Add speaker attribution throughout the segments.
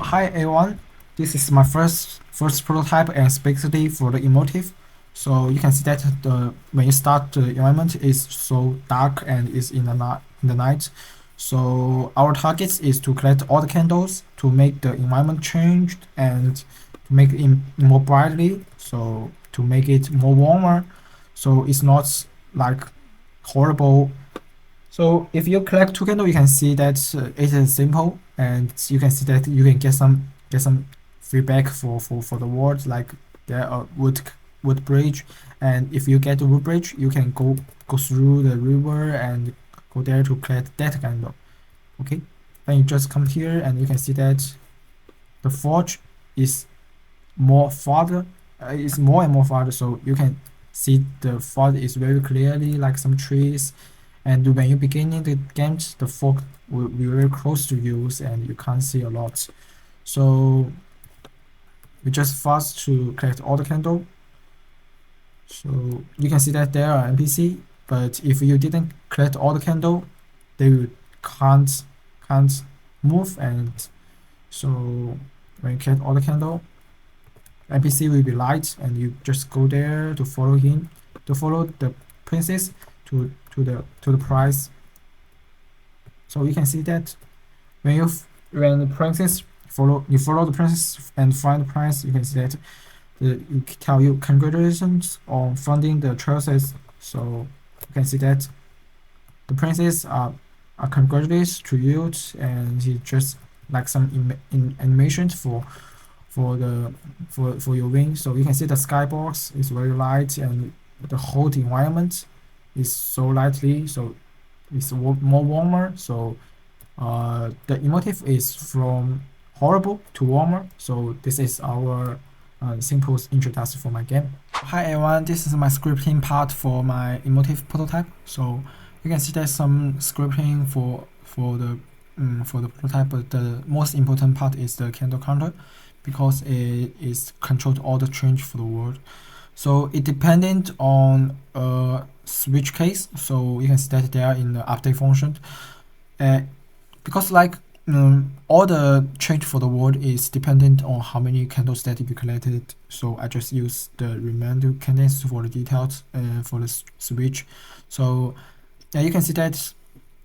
Speaker 1: Hi everyone, this is my first prototype and specifically for the emotive. So you can see that the when you start the environment is so dark and is in the night. So our target is to collect all the candles to make the environment changed and to make it more brightly. So to make it more warmer. So it's not like horrible. So if you collect two candle, you can see that it is simple, and you can see that you can get some feedback for the world, like there are wood bridge, and if you get the wood bridge, you can go through the river and go there to collect that candle. Okay, then you just come here and you can see that the forge is more farther, is more and more farther, so you can see the forge is very clearly like some trees, and when you begin in the game, the fog will be very close to you and you can't see a lot. So we just fast to collect all the candle. So you can see that there are NPC, but if you didn't collect all the candle, they will can't move. And so when you collect all the candle, NPC will be light, and you just go there to follow him, to follow the princess to the prize. So you can see that when the princess follow the princess and find the prize, you can see that it tell you congratulations on finding the treasures. So you can see that the princess are congratulations to you, and he just like some animations for your wing. So you can see the skybox is very light, and the whole environment is so lightly, so it's more warmer. So the emotive is from horrible to warmer. So this is our simple introduction for my game. Hi everyone, this is my scripting part for my emotive prototype. So you can see there's some scripting for the prototype, but the most important part is the candle counter, because it is controlled all the change for the world. So it dependent on switch case. So you can see that they are in the update function. Uh, because like all the change for the world is dependent on how many candles that you collected. So I just use the remainder candles for the details for the switch. So yeah, you can see that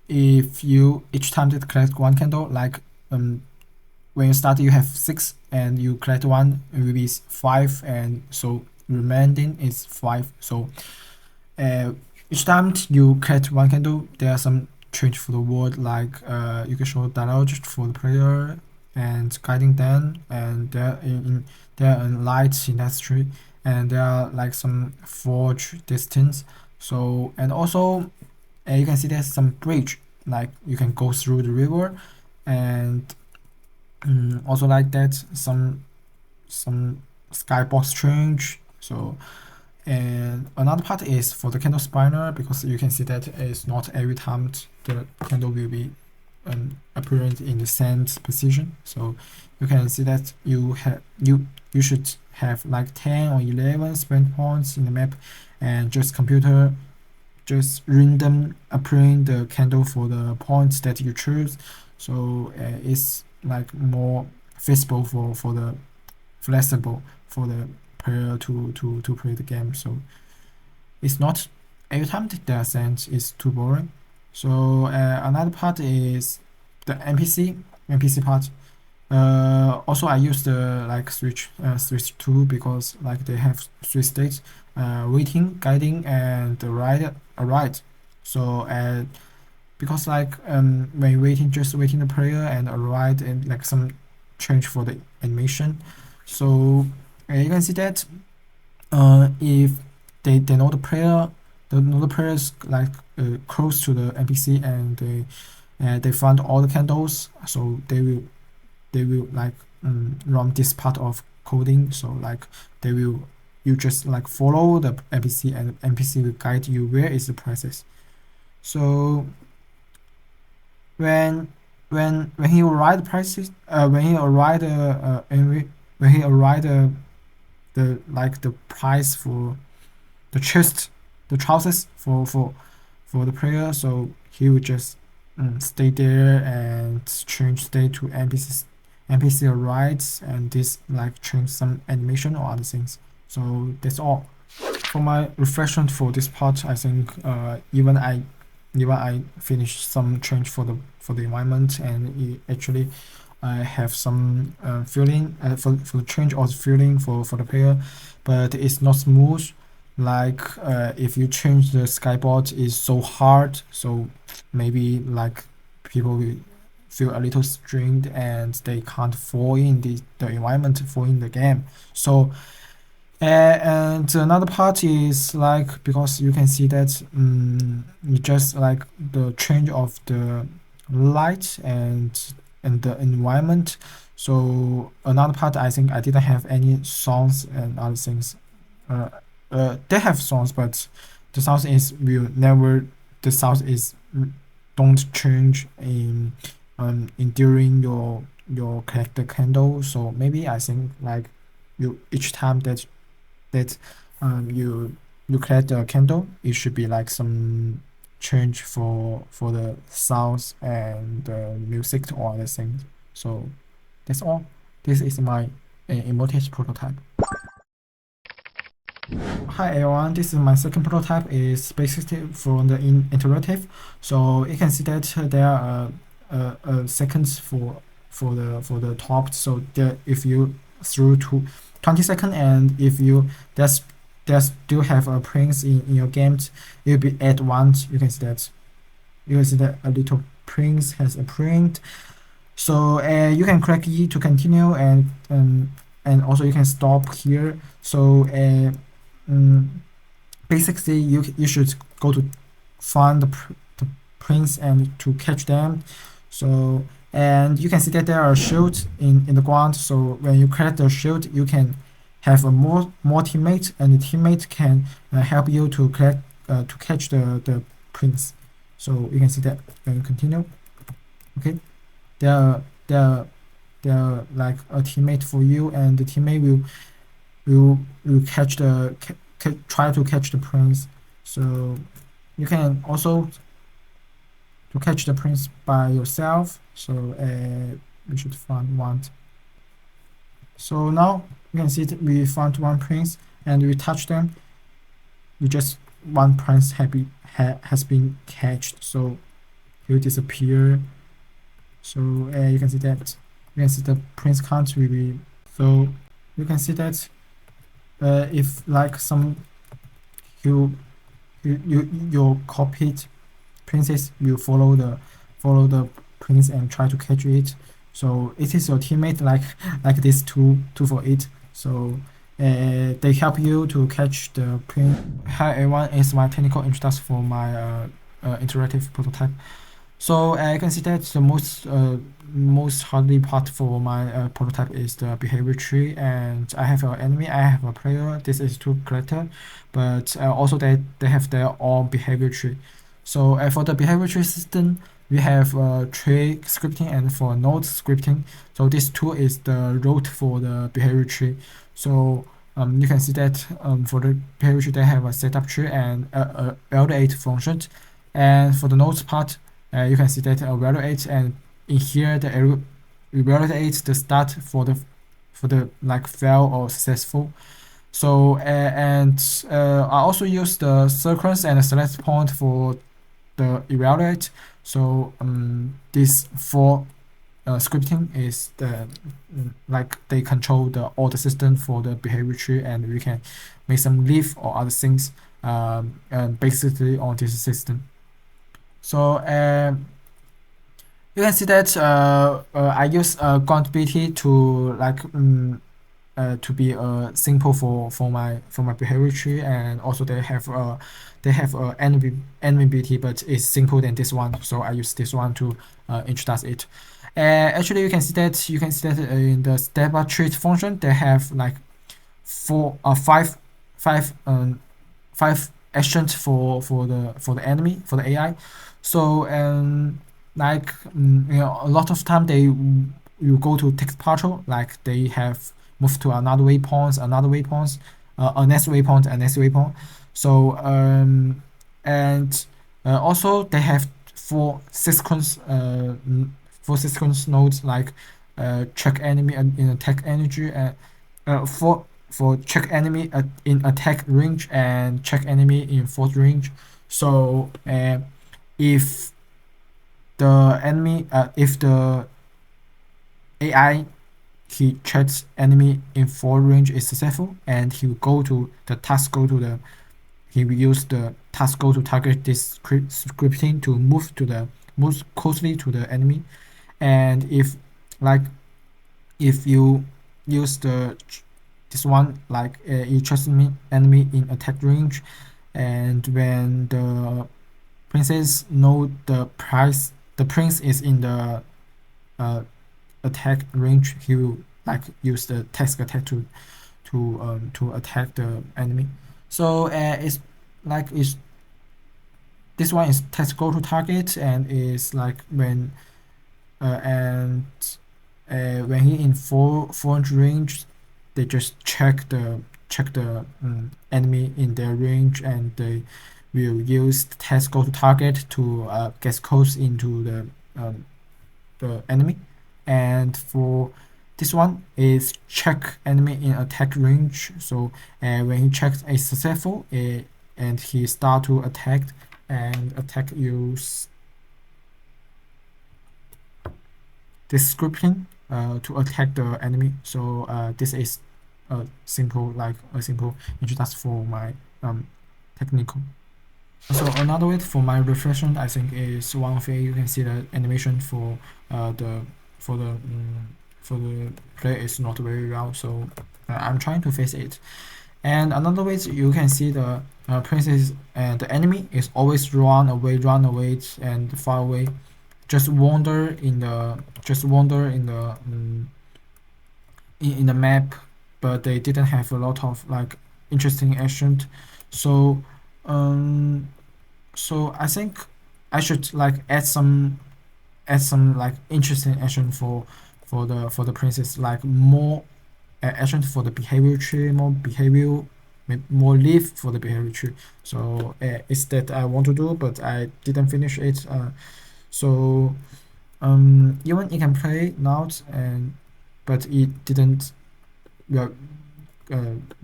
Speaker 1: if you each time that collect one candle, like when you start you have 6 and you collect one, it will be 5, and so remaining is 5. So each time you collect one candle, there are some change for the world, like you can show dialogue for the player and guiding them, and there are light industry, and there are like some forge distance. So and also you can see there's some bridge, like you can go through the river, and also like that some skybox change. So and another part is for the candle spinner, because you can see that it's not every time the candle will be appearing in the same position. So you can see that you should have like 10 or 11 spend points in the map, and just computer just random appearing the candle for the points that you choose. So it's like more feasible for the flexible for the player to play the game. So it's not every time the ascent is too boring. So another part is the NPC part. Also I use the like switch 2, because like they have 3 states: waiting, guiding, and a ride. So because like when you're waiting, just waiting the player, and a ride and like some change for the animation. So you can see that if they know the player, they know the players like close to the NPC, and they find all the candles, so they will like run this part of coding. So like they will you just like follow the NPC, and NPC will guide you where is the process. So when he arrived prices when he arrived when he arrived the like the price for the chest, the trousers for the player. So he would just stay there and change state to NPC arrives, and this like change some animation or other things. So that's all. For my reflection for this part, I think even I finished some change for the environment, and it actually I have some feeling for the change or feeling for the player, but it's not smooth. Like if you change the skyboard, is so hard. So maybe like people will feel a little strained and they can't fall in the environment, fall in the game. So and another part is like because you can see that just like the change of the light and the environment. So another part, I think I didn't have any songs and other things. Uh, they have songs, but the sound is will never. The sound is don't change in during your collect the candle. So maybe I think like you each time that you collect the candle, it should be like some change for the sounds and the music or other things. So that's all. This is my Emotex prototype. Hi everyone, this is my second prototype. Is basically from the interactive. So you can see that there are seconds for the top. So there, if you through to 20 seconds, and if you there's still have a prince in your game, it will be at once. You can see that a little prince has a print. So you can click E to continue, and also you can stop here. So basically you should go to find the prince and to catch them. So and you can see that there are shields in the ground. So when you collect the shield, you can have a more teammate, and the teammate can help you to collect to catch the prince. So you can see that when you continue. Okay, there are like a teammate for you, and the teammate will catch the try to catch the prince. So you can also to catch the prince by yourself. So we should find one. So now you can see that we found one prince, and we touch them. We just one prince has been catched. So he will disappear. So you can see that the prince can't really. So you can see that if like some your copied princess will follow the prince and try to catch it. So it is your teammate like this two for it. So they help you to catch the prince. Hi everyone, it's my technical introduction for my interactive prototype. So you can see that the most hardly part for my prototype is the behavior tree, and I have an enemy, I have a player. This is two character, but also they have their own behavior tree. So for the behavior tree system, we have tree scripting and for node scripting. So this tool is the root for the behavior tree. So you can see that for the behavior tree, they have a setup tree and a evaluate function, and for the nodes part, you can see that evaluate, and in here the evaluate the start for the like fail or successful. So I also use the sequence and select point for the evaluate. So this for scripting is the like they control all the system for the behavior tree, and we can make some leaf or other things basically on this system. So you can see that I use GauntBT to like to be simple for my behavior tree, and also they have NVBT, but it's simple than this one. So I use this one to introduce it. Actually, you can see that in the step treat function they have like five actions for the enemy, for the AI. So like a lot of time you go to text patrol, like they have moved to another waypoint, a next waypoint. So and also they have four sequence nodes, like check enemy in attack energy and for check enemy in attack range and check enemy in force range. So if if the AI he checks enemy in force range is successful, and he will go to the task go to the he will use the task go to target this scripting to move closely to the enemy. And like if you use this one, like you trust me enemy in attack range, and when the princess know the prince is in the uh, attack range, he will like use the task attack to attack the enemy. So it's like it's this one is task go to target, and is like and when he in 400 range, they just check the enemy in their range, and they will use task go to target to get close into the enemy. And for this one is check enemy in attack range. So when he checks a successful, and he start to attack, and attack use this scripting to attack the enemy. So this is a simple introduction for my technical. So another way for my reflection, I think, is one of it. You can see the animation for the for the for the play is not very well. So I'm trying to fix it. And another way is you can see the princess and the enemy is always run away, and far away, just wander in the in the map, but they didn't have a lot of like interesting action. So um so I think I should like add some like interesting action for the princess, like more action for the behavior tree, more leaf for the behavior tree. So it's that I want to do, but I didn't finish it. So even you can play now, and but it didn't uh,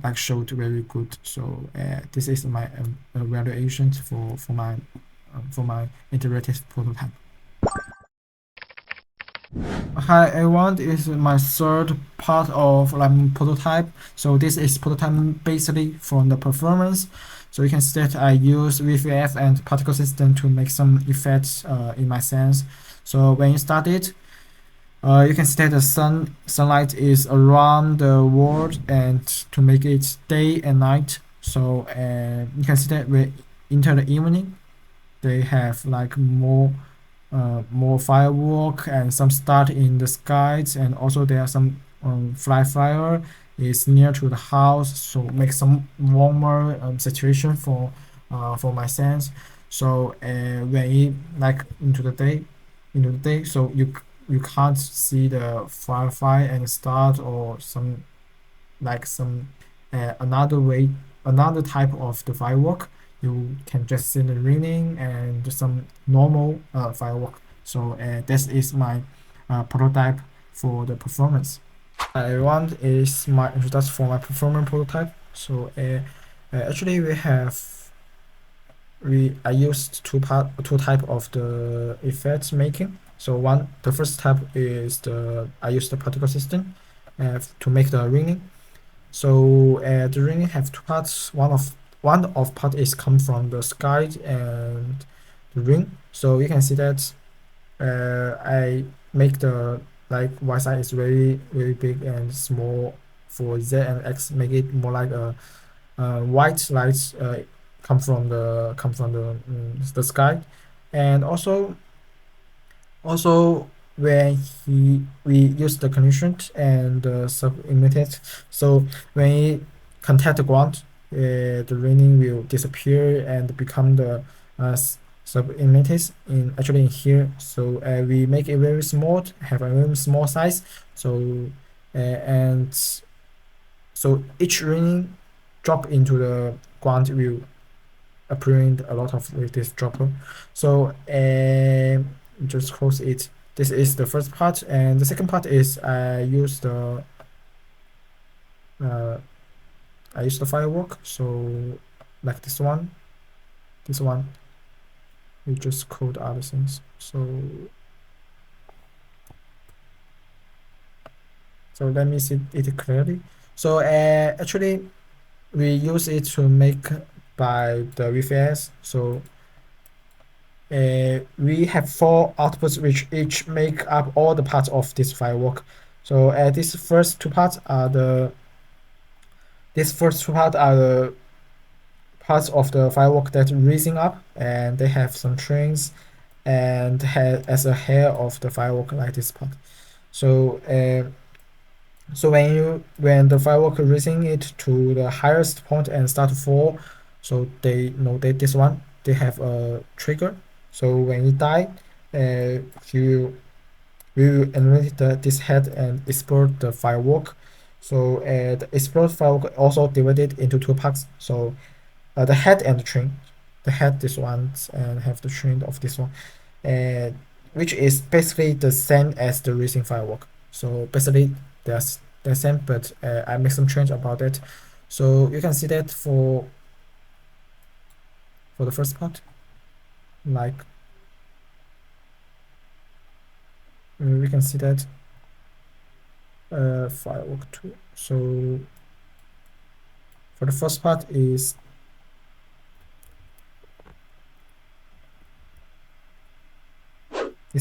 Speaker 1: like showed very good. So this is my evaluation for my interactive prototype. Hi everyone, this is my third part of like prototype. So this is prototype basically from the performance. So you can see that I use VFF and particle system to make some effects in my sense. So when you start it, you can see that the sunlight is around the world, and to make it day and night. So you can see that we enter the evening, they have like more firework and some start in the skies, and also there are some fire is near to the house, so make some warmer situation for my sense. So when it like into the day, so you can't see the fire and start, or some like some another type of the firework. You can just see the raining and some normal firework. So this is my prototype for the performance. One is my introduction for my performance prototype. So actually I used two type of the effects making. So the first type is I use the particle system to make the raining. So the raining have two parts. One of part is come from the sky and the rain. So you can see that I make the like y side is very big and small. For z and x, make it more like a white lights come from the sky. And also when we use the condition and sublimated, so when we contact the ground, the raining will disappear and become the sublimated in actually in here. So we make it very small, have a very small size. So and so each raining drop into the ground will appearing a lot of with this dropper. So just close it. this is the first part, and the second part is I use the firework. So like this one, we just code other things. So let me see it clearly. So actually we use it to make by the VFS. So we have 4 outputs which each make up all the parts of this firework. So these first two parts are the parts of the firework that raising up, and they have some trains and as a hair of the firework like this part. So so when the firework raising it to the highest point and start to fall, so they know that this one they have a trigger. So when it die, you will animate this head and explode the firework. So the explode firework also divided into 2 parts. So the head and the train. The head this one and have the train of this one, and which is basically the same as the racing firework. So basically there's the same, but I make some change about it. So you can see that for the first part, like we can see that firework 2. So for the first part is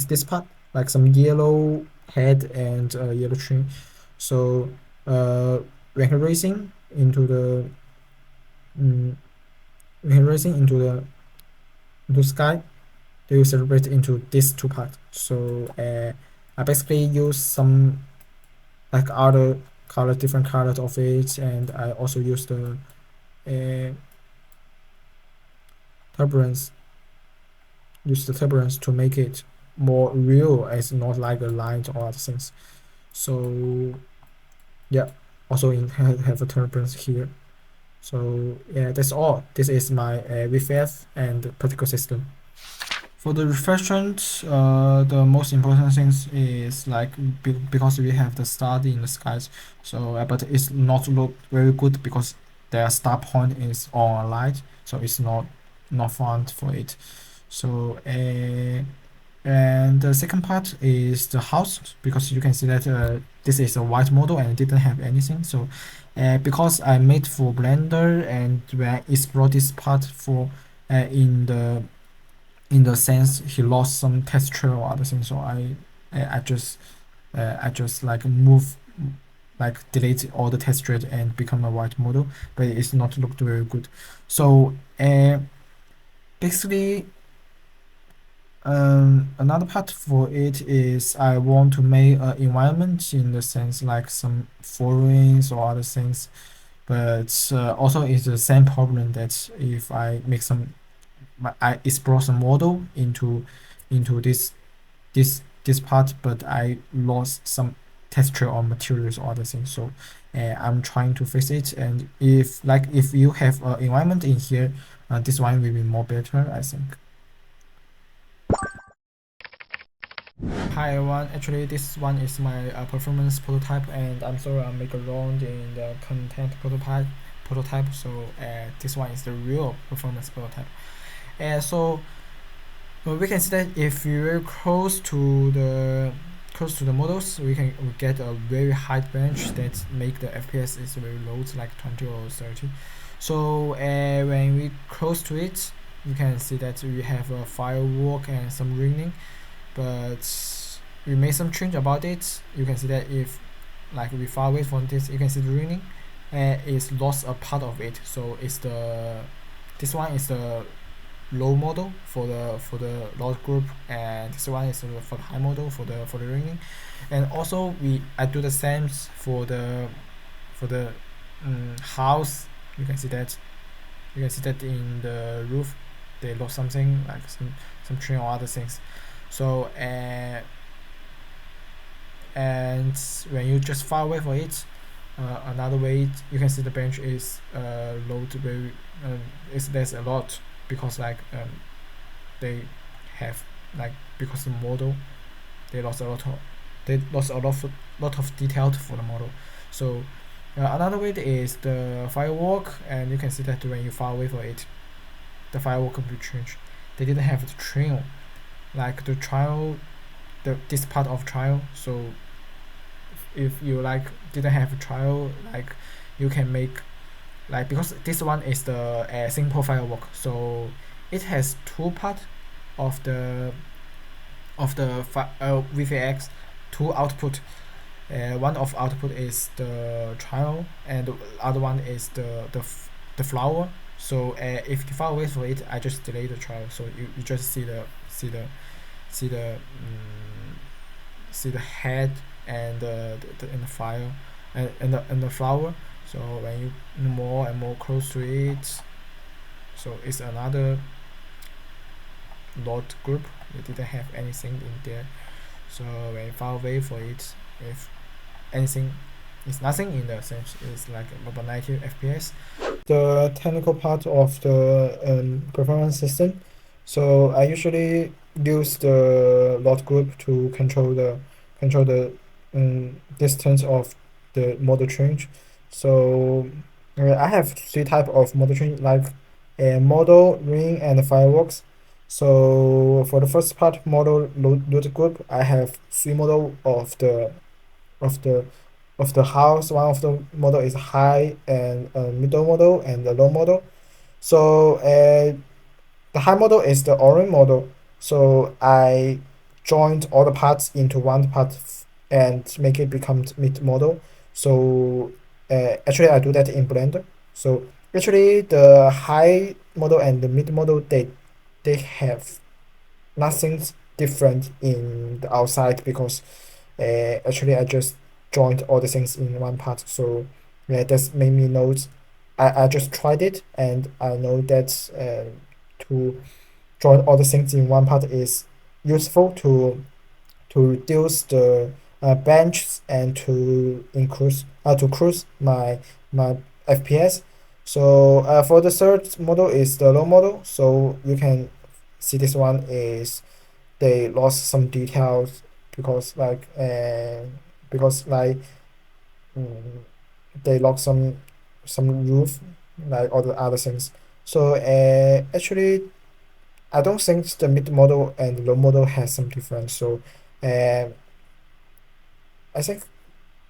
Speaker 1: this part, like some yellow head and yellow train. So when racing into the sky, they will separate into these 2 parts. So I basically use some like other different colors of it, and I also use the turbulence to make it more real, as not like a line or other things. So yeah, also have a turbulence here. So yeah, that's all. This is my VFF and particle system. For the reflections, the most important things is like because we have the star in the skies. So but it's not look very good because their star point is on light, so it's not fun for it. So and the second part is the house, because you can see that this is a white model and it didn't have anything. So because I made for Blender, and when I explore this part for in the sense he lost some texture or other things, so I just like move, like delete all the texture and become a white model, but it's not looked very good. So basically another part for it is I want to make an environment in the sense like some foreigns or other things, but also it's the same problem that if I make some I explore some model into this part, but I lost some texture or materials or other things. So I'm trying to fix it, and if you have an environment in here, this one will be more better, I think. Hi everyone, actually this one is my performance prototype, and I'm sorry I make a wrong in the content prototype. So this one is the real performance prototype. So we can see that if we're close to the models, we get a very high bench that make the FPS is very low, it's like 20 or 30. So when we close to it, you can see that we have a firework and some raining, but we made some change about it. You can see that if like we far away from this, you can see the raining it's lost a part of it. So it's this one is the low model for the load group, and this one is for the high model for the raining. And also I do the same for the house. You can see that in the roof they lost something like some tree or other things. So and when you just far away for it, another way you can see the bench is low to very there's a lot, because like they have like, because the model they lost a lot of detail for the model. So another way is the firewalk, and you can see that when you far away from it, the firewalk will be changed. They didn't have the trail, like the trial, this part of trial. So if you like didn't have a trial, like you can make, like, because this one is the simple firewalk, so it has two part of the VFX, two output. One of output is the trial, and the other one is the flower. So if you far away from it, I just delay the trial. So you just see the see the head and in the file and the flower. So when you more and more close to it, so it's another lot group. It didn't have anything in there. So when you far away for it, if anything, it's nothing in the sense. It's like about 90 FPS. The technical part of the performance system. So I usually use the lot group to control the distance of the model change. So I have three type of model change, like a model, ring, and fireworks. So for the first part, model load group, I have three model of the of the house. One of the model is high, and middle model, and the low model. So the high model is the orange model. So I joined all the parts into one part and make it become mid model. So actually I do that in Blender. So actually the high model and the mid model, they have nothing different in the outside, because actually I just joined all the things in one part. So yeah, that's made me know. I just tried it, and I know that to join all the things in one part is useful to reduce the benches, and to cruise my FPS. So for the third model is the low model. So you can see this one is they lost some details, because like mm, they lost some roof, like all the other things. So actually I don't think the mid model and low model has some difference. So uh, I think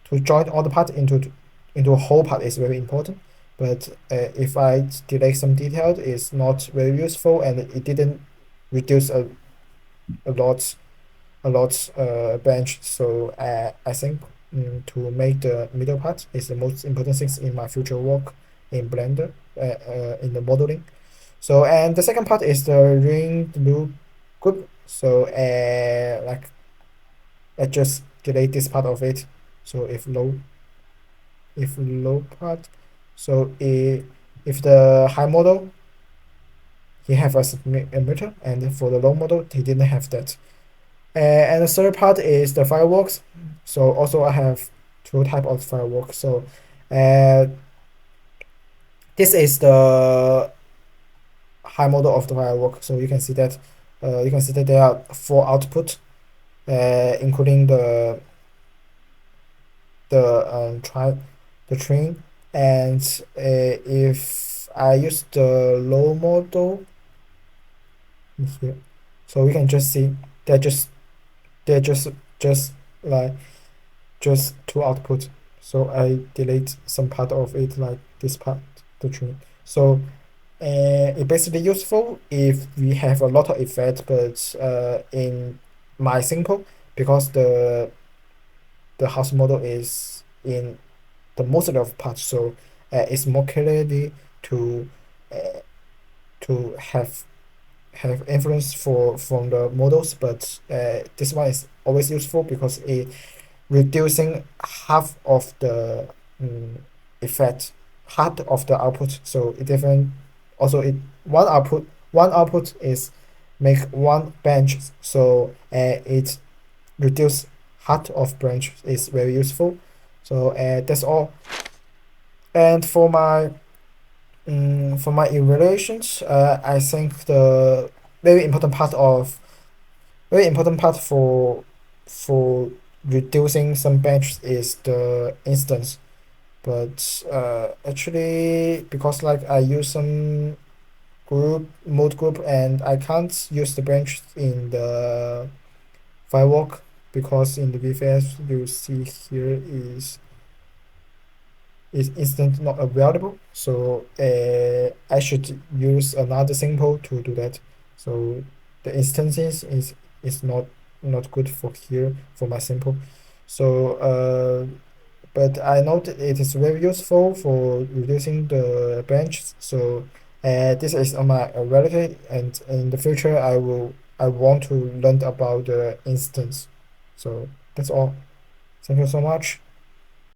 Speaker 1: to join all the part into a whole part is very important. But if I delay some detail, it's not very useful, and it didn't reduce a lot bench. So I think to make the middle part is the most important things in my future work in Blender, in the modeling. So and the second part is the ring loop group. So like I just delete this part of it. So if low part, so if the high model he have a emitter, and for the low model he didn't have that. And the third part is the fireworks. So also I have two type of fireworks. So uh, this is the high model of the firework. So you can see that there are four output, including the the train. And if I use the low model here, so we can just see they're just they're just like just two output. So I delete some part of it, like this part, the train. So it basically useful if we have a lot of effect, but in my simple, because the house model is in the most of parts. So it's more clearly to uh, to have influence from the models. But this one is always useful, because it reducing half of the effect, half of the output. So it different. Also, it one output is make one bench. So it reduce half of branch is very useful. So that's all. And for my evaluations, I think the very important part for for reducing some batch is the instance, but actually because like I use some mode group and I can't use the branch in the firewalk because in the VFS you see here is instant not available. So I should use another simple to do that. So the instances is not good for here for my simple. So but I know that it is very useful for reducing the branches. So this is on my ability, and in the future I want to learn about the instance. So that's all. Thank you so much.